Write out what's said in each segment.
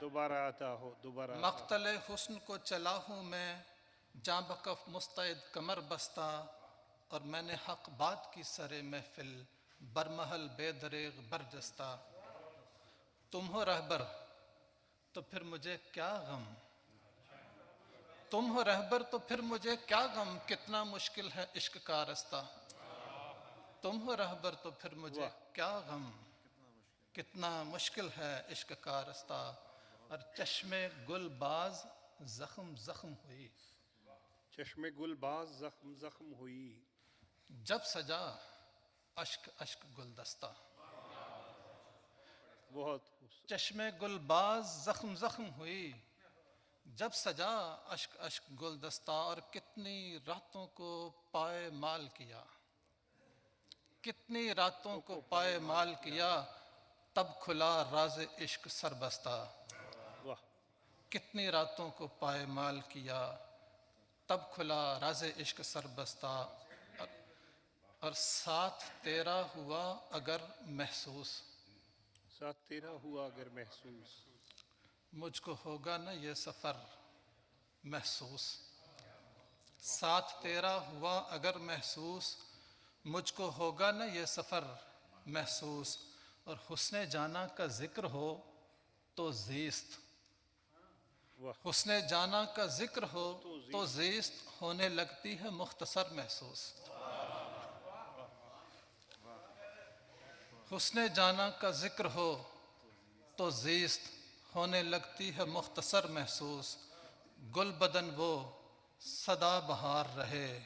دوبارہ آتا ہو دوبارہ مقتل حسن کو چلا ہوں میں جاں بکف مستعد کمر بستہ، اور میں نے حق بات کی سر محفل برمحل بے دریغ برجستہ۔ تم ہو رہبر تو پھر مجھے کیا غم، تم ہو رہبر تو پھر مجھے کیا غم، کتنا مشکل ہے عشق کا رستہ۔ تم ہو رہبر تو پھر مجھے کیا غم، کتنا مشکل ہے عشق کا رستہ۔ اور چشم گل باز زخم زخم ہوئی، چشم گل باز زخم زخم ہوئی، جب سجا اشک اشک گلدستہ۔ بہت چشم گل باز زخم زخم ہوئی، جب سجا اشک اشک گلدستہ۔ اور کتنی راتوں کو پائے مال کیا، کتنی راتوں کو پائے مال کیا، تب کھلا راز عشق سربستہ۔ واہ کتنی راتوں کو پائے مال کیا، تب کھلا راز عشق سربستہ۔ اور ساتھ تیرا ہوا اگر محسوس، ساتھ تیرا ہوا اگر محسوس، مجھ کو ہوگا نہ یہ سفر محسوس۔ ساتھ تیرا ہوا اگر محسوس، مجھ کو ہوگا نہ یہ سفر محسوس۔ اور حسن جانا کا ذکر ہو تو زیست، واہ حسن جانا کا ذکر ہو تو زیست ہونے لگتی ہے مختصر محسوس۔ حسن جانا کا ذکر ہو تو زیست ہونے لگتی ہے مختصر محسوس۔ گل بدن وہ سدا بہار رہے،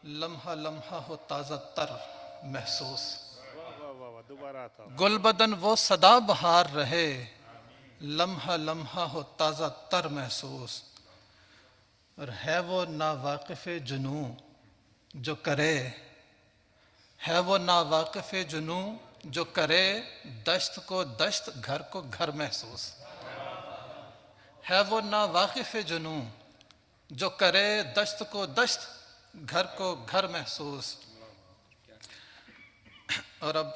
لمحہ لمحہ ہو تازہ تر محسوس۔ واہ واہ واہ واہ دوبارہ آتا ہو گل بدن وہ سدا بہار رہے، لمحہ لمحہ ہو تازہ تر محسوس۔ اور ہے وہ ناواقف جنوں جو کرے، ہے وہ ناواقف جنوں جو کرے دشت کو دشت گھر کو گھر محسوس۔ ہے وہ ناواقف جنوں جو کرے دشت کو دشت گھر کو گھر محسوس۔ اور اب